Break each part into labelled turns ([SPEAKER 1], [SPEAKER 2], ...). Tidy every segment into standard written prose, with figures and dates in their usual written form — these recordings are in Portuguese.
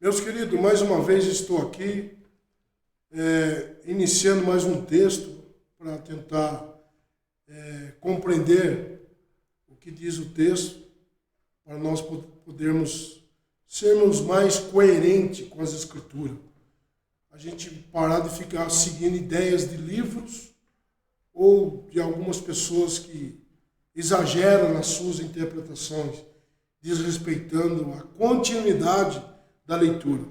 [SPEAKER 1] Meus queridos, mais uma vez estou aqui, iniciando mais um texto para tentar compreender o que diz o texto, para nós podermos sermos mais coerentes com as Escrituras. A gente parar de ficar seguindo ideias de livros ou de algumas pessoas que exageram nas suas interpretações, desrespeitando a continuidade da leitura.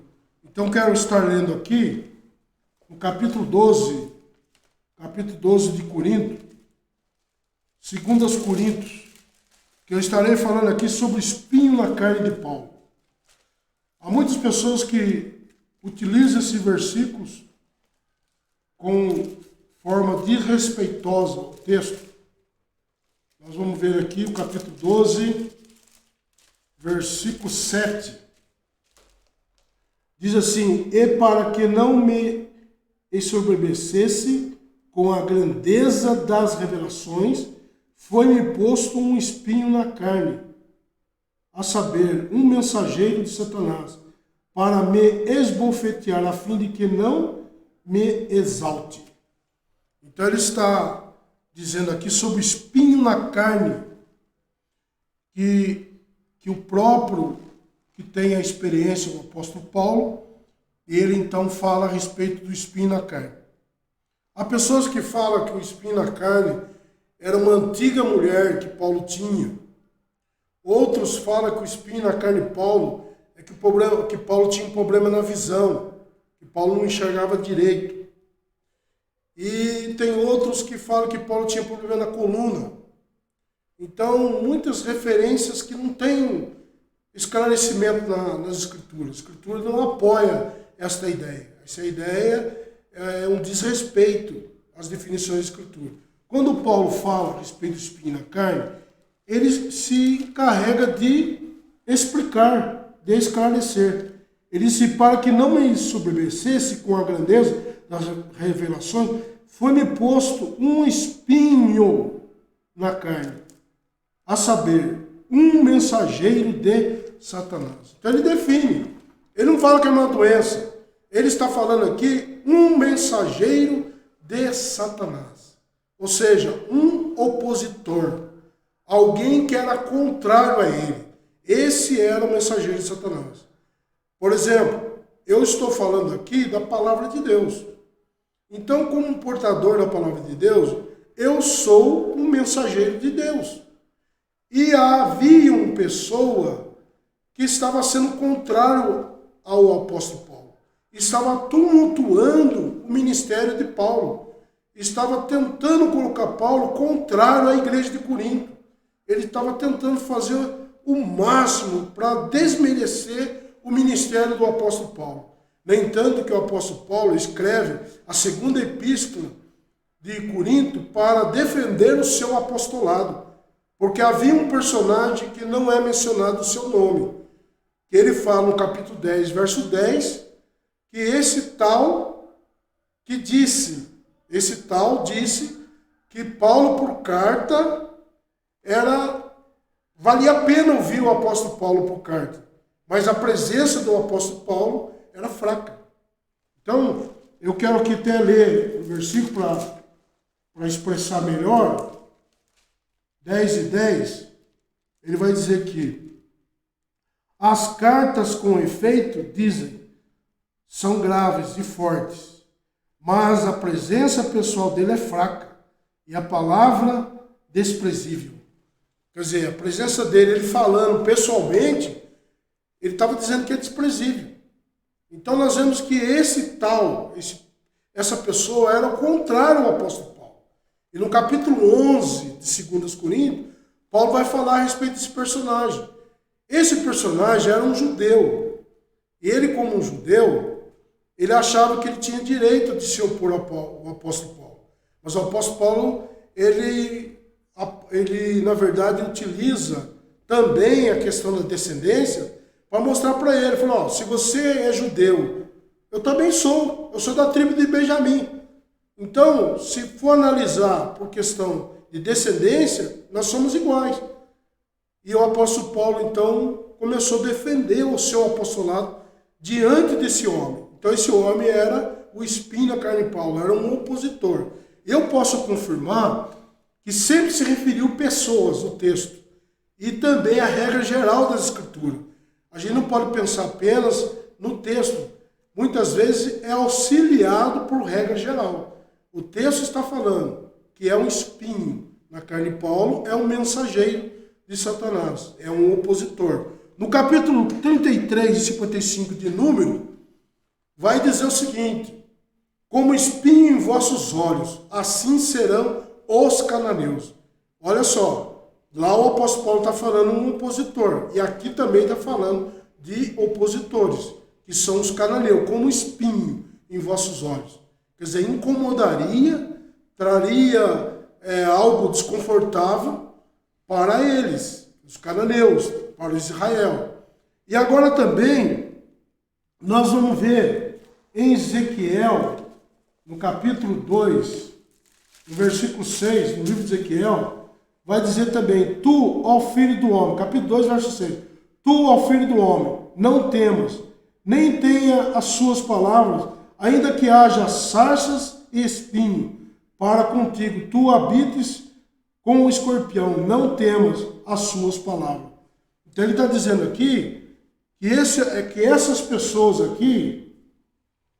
[SPEAKER 1] Então quero estar lendo aqui no capítulo 12 de Corinto, 2 Coríntios, que eu estarei falando aqui sobre o espinho na carne de Paulo. Há muitas pessoas que utilizam esses versículos com forma desrespeitosa ao texto. Nós vamos ver aqui o capítulo 12, versículo 7. Diz assim: e para que não me ensoberbecesse com a grandeza das revelações, foi-me posto um espinho na carne, a saber, um mensageiro de Satanás, para me esbofetear, a fim de que não me exalte. Então ele está dizendo aqui sobre o espinho na carne, que o próprio que tem a experiência do apóstolo Paulo, ele então fala a respeito do espinho na carne. Há pessoas que falam que o espinho na carne era uma antiga mulher que Paulo tinha. Outros falam que o espinho na carne de Paulo é que Paulo tinha um problema na visão, que Paulo não enxergava direito. E tem outros que falam que Paulo tinha problema na coluna. Então, muitas referências que não têm esclarecimento nas Escrituras. A Escritura não apoia esta ideia. Essa ideia é um desrespeito às definições da Escritura. Quando Paulo fala a respeito do espinho na carne, ele se encarrega de explicar, de esclarecer. Ele disse: para que não me ensoberbecesse com a grandeza das revelações, foi-me posto um espinho na carne, a saber, um mensageiro de Satanás. Então ele define. Ele não fala que é uma doença. Ele está falando aqui um mensageiro de Satanás. Ou seja, um opositor. Alguém que era contrário a ele. Esse era o mensageiro de Satanás. Por exemplo, eu estou falando aqui da palavra de Deus. Então, como portador da palavra de Deus, eu sou um mensageiro de Deus. E havia uma pessoa que estava sendo contrário ao apóstolo Paulo. Estava tumultuando o ministério de Paulo. Estava tentando colocar Paulo contrário à igreja de Corinto. Ele estava tentando fazer o máximo para desmerecer o ministério do apóstolo Paulo. No entanto, que o apóstolo Paulo escreve a segunda epístola de Corinto para defender o seu apostolado. Porque havia um personagem que não é mencionado o seu nome. Que ele fala no capítulo 10, verso 10, que esse tal disse que Paulo por carta valia a pena ouvir o apóstolo Paulo por carta. Mas a presença do apóstolo Paulo era fraca. Então, eu quero aqui até ler o versículo para expressar melhor. 10 e 10, ele vai dizer que as cartas com efeito, dizem, são graves e fortes, mas a presença pessoal dele é fraca e a palavra desprezível. Quer dizer, a presença dele, ele falando pessoalmente, ele estava dizendo que é desprezível. Então nós vemos que essa pessoa era o contrário ao apóstolo Paulo. E no capítulo 11 de 2 Coríntios, Paulo vai falar a respeito desse personagem. Esse personagem era um judeu. E ele, como um judeu, ele achava que ele tinha direito de se opor ao apóstolo Paulo. Mas o apóstolo Paulo, ele na verdade, utiliza também a questão da descendência para mostrar para ele. Ele falou: se você é judeu, eu também sou. Eu sou da tribo de Benjamim. Então, se for analisar por questão de descendência, nós somos iguais. E o apóstolo Paulo, então, começou a defender o seu apostolado diante desse homem. Então esse homem era o espinho na carne de Paulo, era um opositor. Eu posso confirmar que sempre se referiu pessoas no texto e também a regra geral das escrituras. A gente não pode pensar apenas no texto. Muitas vezes é auxiliado por regra geral. O texto está falando que é um espinho na carne de Paulo, é um mensageiro de Satanás, é um opositor. No capítulo 33 e 55 de Número, vai dizer o seguinte: como espinho em vossos olhos, assim serão os cananeus. Olha só, lá o apóstolo Paulo está falando um opositor, e aqui também está falando de opositores, que são os cananeus, como espinho em vossos olhos. Quer dizer, incomodaria, traria algo desconfortável para eles, os cananeus, para Israel. E agora também, nós vamos ver em Ezequiel, no capítulo 2, no versículo 6, no livro de Ezequiel, vai dizer também: tu, ó filho do homem, capítulo 2, verso 6, tu, ó filho do homem, não temas, nem tenha as suas palavras, ainda que haja sarças e espinho, para contigo tu habites com o escorpião, não temas as suas palavras. Então ele está dizendo aqui que essas pessoas aqui,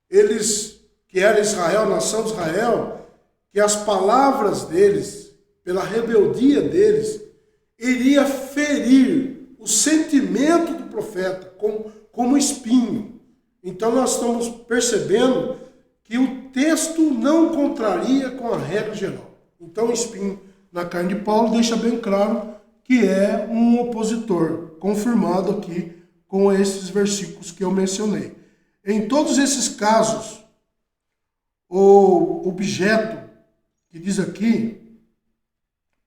[SPEAKER 1] eles, que era Israel, nação de Israel, que as palavras deles, pela rebeldia deles, iria ferir o sentimento do profeta como espinho. Então nós estamos percebendo que o texto não contraria com a regra geral. Então o espinho na carne de Paulo deixa bem claro que é um opositor, confirmado aqui com esses versículos que eu mencionei. Em todos esses casos, o objeto que diz aqui,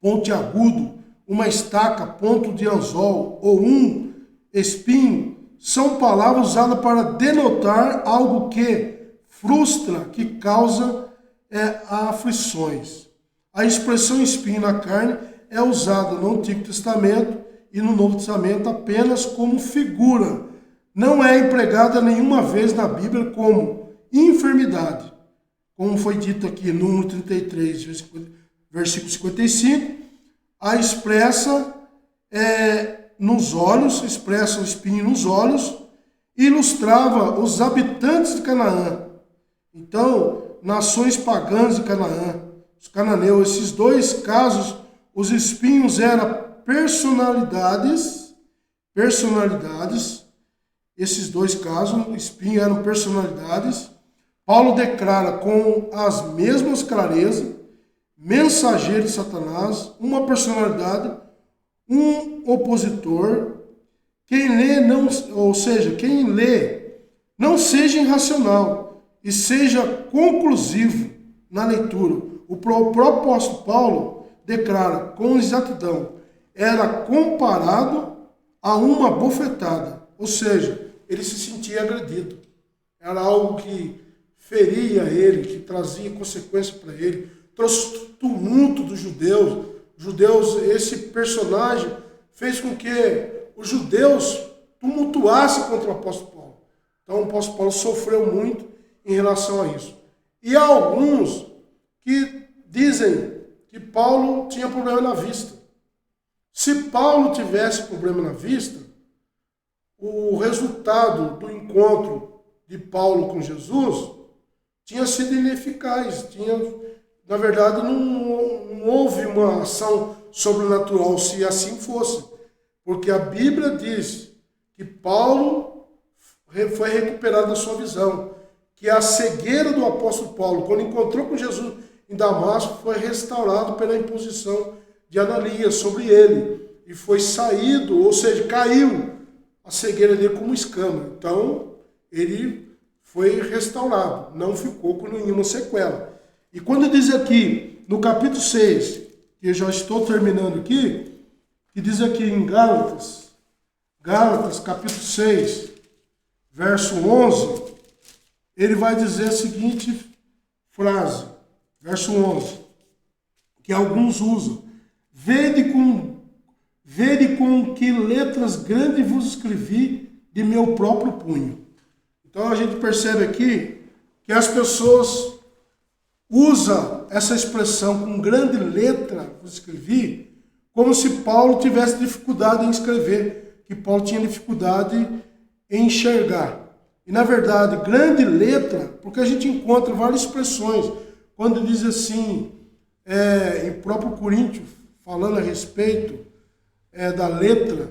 [SPEAKER 1] pontiagudo, uma estaca, ponto de anzol ou um espinho, são palavras usadas para denotar algo que frustra, que causa aflições. A expressão espinho na carne é usada no Antigo Testamento e no Novo Testamento apenas como figura. Não é empregada nenhuma vez na Bíblia como enfermidade. Como foi dito aqui no Número 33, versículo 55, a expressa nos olhos, expressa o espinho nos olhos, ilustrava os habitantes de Canaã. Então, nações pagãs de Canaã, os cananeus, esses dois casos, os espinhos eram personalidades, esses dois casos, espinhos eram personalidades. Paulo declara com as mesmas clarezas, mensageiro de Satanás, uma personalidade, um opositor. Quem lê não seja irracional e seja conclusivo na leitura. O próprio apóstolo Paulo declara com exatidão: era comparado a uma bofetada, ou seja, ele se sentia agredido. Era algo que feria ele, que trazia consequência para ele, trouxe tumulto dos judeus. Esse personagem fez com que os judeus tumultuassem contra o apóstolo Paulo. Então o apóstolo Paulo sofreu muito em relação a isso. E há alguns que dizem que Paulo tinha problema na vista. Se Paulo tivesse problema na vista, o resultado do encontro de Paulo com Jesus tinha sido ineficaz. Na verdade, não houve uma ação sobrenatural se assim fosse. Porque a Bíblia diz que Paulo foi recuperado da sua visão. Que a cegueira do apóstolo Paulo, quando encontrou com Jesus em Damasco, foi restaurado pela imposição de Ananias sobre ele. E foi saído, ou seja, caiu a cegueira dele como escama. Então, ele foi restaurado, não ficou com nenhuma sequela. E quando diz aqui, no capítulo 6, que eu já estou terminando aqui, que diz aqui em Gálatas capítulo 6, verso 11, ele vai dizer a seguinte frase, verso 11, que alguns usam: Vede com que letras grandes vos escrevi de meu próprio punho. Então a gente percebe aqui que as pessoas usam essa expressão com grande letra, vou escrever, como se Paulo tivesse dificuldade em escrever, que Paulo tinha dificuldade em enxergar. E na verdade, grande letra, porque a gente encontra várias expressões, quando diz assim, em próprio Coríntios, falando a respeito da letra,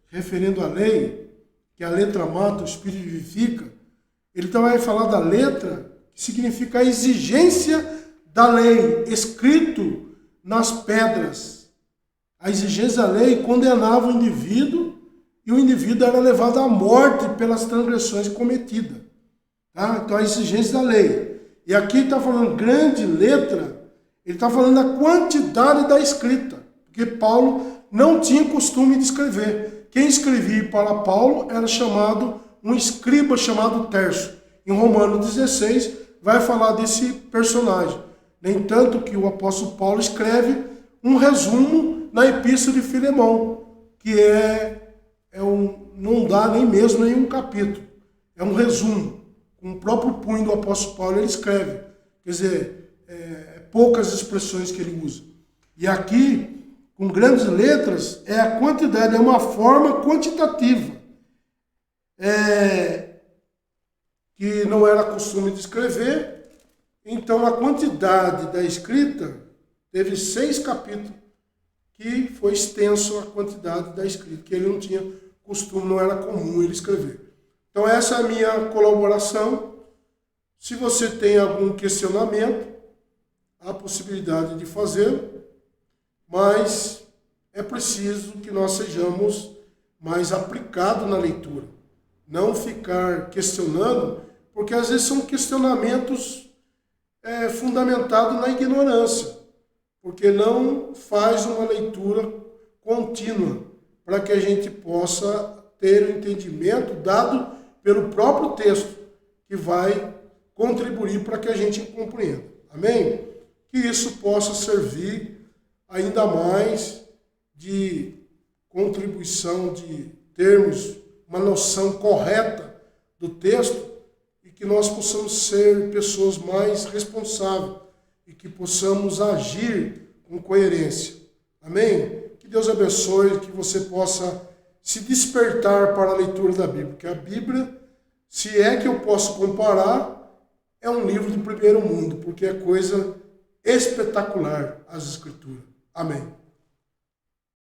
[SPEAKER 1] referindo à lei, que a letra mata, o espírito vivifica, ele também vai falar da letra, que significa a exigência da lei, escrito nas pedras. A exigência da lei condenava o indivíduo, e o indivíduo era levado à morte pelas transgressões cometidas. Tá? Então a exigência da lei. E aqui está falando grande letra, ele está falando da quantidade da escrita, porque Paulo não tinha costume de escrever. Quem escrevia para Paulo era chamado um escriba chamado Terço. Em Romanos 16 vai falar desse personagem. Nem tanto que o apóstolo Paulo escreve um resumo na epístola de Filemão, que não dá nem mesmo nenhum capítulo. É um resumo. Com o próprio punho do apóstolo Paulo ele escreve. Quer dizer, poucas expressões que ele usa. E aqui, com grandes letras, é a quantidade, é uma forma quantitativa. Que não era costume de escrever. Então, a quantidade da escrita teve 6 capítulos, que foi extenso a quantidade da escrita, que ele não tinha costume, não era comum ele escrever. Então, essa é a minha colaboração. Se você tem algum questionamento, há possibilidade de fazê-lo, mas é preciso que nós sejamos mais aplicados na leitura. Não ficar questionando, porque às vezes são questionamentos fundamentados na ignorância, porque não faz uma leitura contínua para que a gente possa ter o entendimento dado pelo próprio texto, que vai contribuir para que a gente compreenda. Amém? Que isso possa servir ainda mais de contribuição, de termos uma noção correta do texto e que nós possamos ser pessoas mais responsáveis e que possamos agir com coerência. Amém? Que Deus abençoe, que você possa se despertar para a leitura da Bíblia, porque a Bíblia, se é que eu posso comparar, é um livro do primeiro mundo, porque é coisa espetacular as Escrituras. Amém.